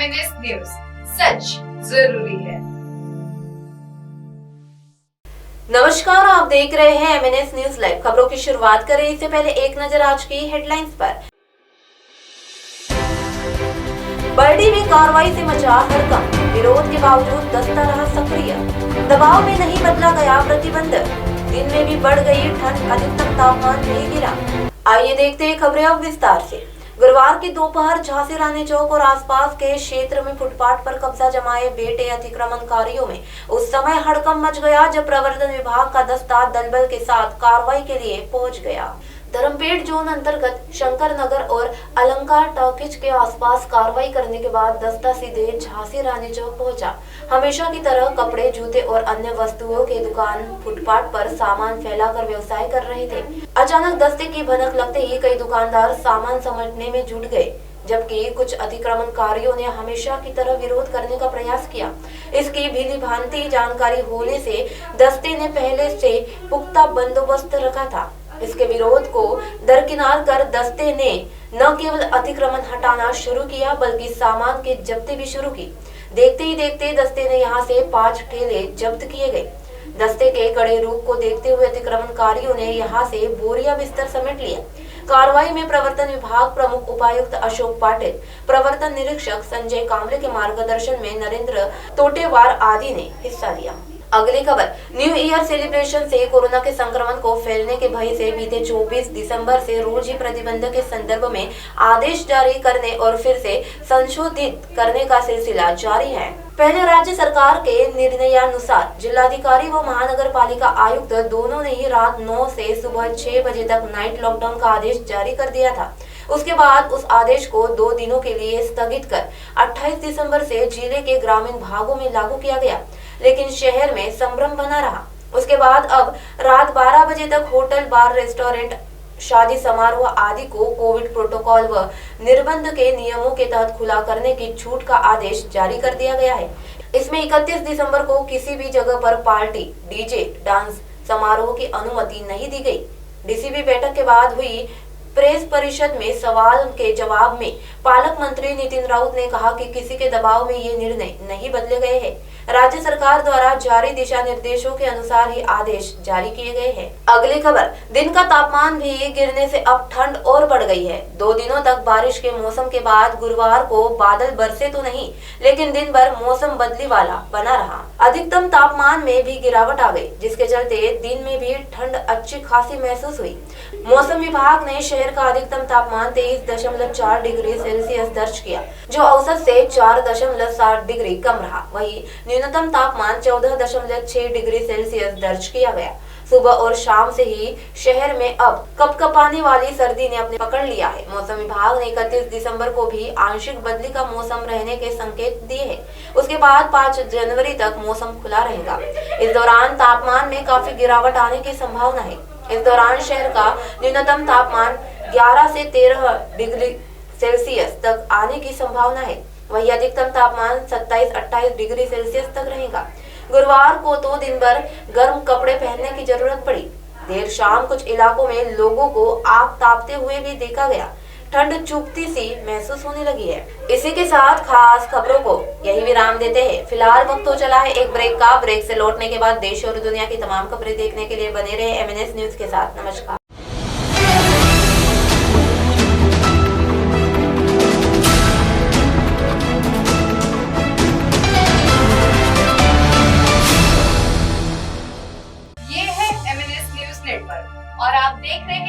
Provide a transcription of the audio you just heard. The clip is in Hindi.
एमएनएस न्यूज, सच जरूरी है। नमस्कार, आप देख रहे हैं एमएनएस न्यूज लाइव। खबरों की शुरुआत करें इससे पहले एक नजर आज की हेडलाइंस पर। बरडी में कार्रवाई से मचा हड़कंप, विरोध के बावजूद दस्ता रहा सक्रिय। दबाव में नहीं बदला गया प्रतिबंध, दिन में भी बढ़ गई ठंड, अधिकतम तापमान नहीं गिरा। आइए देखते हैं खबरें अब विस्तार से। गुरुवार की दोपहर झांसी रानी चौक और आसपास के क्षेत्र में फुटपाथ पर कब्जा जमाए बैठे अतिक्रमणकारियों में उस समय हड़कंप मच गया जब प्रवर्तन विभाग का दस्ता दलबल के साथ कार्रवाई के लिए पहुंच गया। धर्मपेट जोन अंतर्गत शंकर नगर और अलंकार टॉकीज के आसपास कार्रवाई करने के बाद दस्ता सीधे झांसी रानी चौक पहुंचा। हमेशा की तरह कपड़े, जूते और अन्य वस्तुओं के दुकान फुटपाथ पर सामान फैलाकर व्यवसाय कर रहे थे। अचानक दस्ते की भनक लगते ही कई दुकानदार सामान समेटने में जुट गए, जबकि कुछ अतिक्रमणकारियों ने हमेशा की तरह विरोध करने का प्रयास किया। इसकी भली-भांति जानकारी होने से दस्ते ने पहले से पुख्ता बंदोबस्त रखा था। इसके विरोध को दरकिनार कर दस्ते ने न केवल अतिक्रमण हटाना शुरू किया बल्कि सामान की जब्ती भी शुरू की। देखते ही देखते दस्ते ने यहां से 5 ठेले जब्त किए गए। दस्ते के कड़े रूप को देखते हुए अतिक्रमणकारियों ने यहां से बोरिया बिस्तर समेट लिया। कार्रवाई में प्रवर्तन विभाग प्रमुख उपायुक्त अशोक पाटिल, प्रवर्तन निरीक्षक संजय कामले के मार्गदर्शन में नरेंद्र तोटेवार आदि ने हिस्सा लिया। अगली खबर, न्यू ईयर सेलिब्रेशन से कोरोना के संक्रमण को फैलने के भय से बीते 24 दिसंबर से रोजी प्रतिबंध के संदर्भ में आदेश जारी करने और फिर से संशोधित करने का सिलसिला जारी है। पहले राज्य सरकार के निर्णयानुसार जिलाधिकारी व महानगर पालिका आयुक्त दोनों ने ही रात 9 से सुबह 6 बजे तक नाइट लॉकडाउन का आदेश जारी कर दिया था। उसके बाद उस आदेश को 2 दिनों के लिए स्थगित कर 28 दिसंबर से जिले के ग्रामीण भागों में लागू किया गया, लेकिन शहर में संभ्रम बना रहा। उसके बाद अब रात 12 बजे तक होटल, बार, रेस्टोरेंट, शादी समारोह आदि को कोविड प्रोटोकॉल व निर्बंध के नियमों के तहत खुला करने की छूट का आदेश जारी कर दिया गया है। इसमें 31 दिसंबर को किसी भी जगह पर पार्टी, डीजे, डांस समारोह की अनुमति नहीं दी गई। डीसीबी बैठक के बाद हुई प्रेस परिषद में सवाल के जवाब में पालक मंत्री नितिन राउत ने कहा कि किसी के दबाव में ये निर्णय नहीं बदले गए हैं। राज्य सरकार द्वारा जारी दिशा निर्देशों के अनुसार ही आदेश जारी किए गए हैं। अगली खबर, दिन का तापमान भी गिरने से अब ठंड और बढ़ गई है। 2 दिनों तक बारिश के मौसम के बाद गुरुवार को बादल बरसे तो नहीं, लेकिन दिन भर मौसम बदली वाला बना रहा। अधिकतम तापमान में भी गिरावट आ गई, जिसके चलते दिन में भी ठंड अच्छी खासी महसूस हुई। मौसम विभाग ने शहर का अधिकतम तापमान 23.4 डिग्री सेल्सियस दर्ज किया, जो औसत से 4.7 डिग्री कम रहा। वहीं न्यूनतम तापमान 14.6 डिग्री सेल्सियस दर्ज किया गया। सुबह और शाम से ही शहर में अब कपकपाने वाली सर्दी ने अपने पकड़ लिया है। मौसम विभाग ने 31 दिसंबर को भी आंशिक बदली का मौसम रहने के संकेत दिए हैं। उसके बाद 5 जनवरी तक मौसम खुला रहेगा। इस दौरान तापमान में काफी गिरावट आने की संभावना है। इस दौरान शहर का न्यूनतम तापमान 11 से 13 डिग्री सेल्सियस तक आने की संभावना है। वही अधिकतम तापमान 27-28 डिग्री सेल्सियस तक रहेगा। गुरुवार को तो दिन भर गर्म कपड़े पहनने की जरूरत पड़ी। देर शाम कुछ इलाकों में लोगों को आग तापते हुए भी देखा गया। ठंड चुभती सी महसूस होने लगी है। इसी के साथ खास खबरों को यही विराम देते हैं। फिलहाल वक्त हो चला है एक ब्रेक का। ब्रेक से लौटने के बाद देश और दुनिया की तमाम खबरें देखने के लिए बने रहे एमएनएस न्यूज के साथ। नमस्कार। ये है एमएनएस न्यूज नेटवर्क और आप देख रहे हैं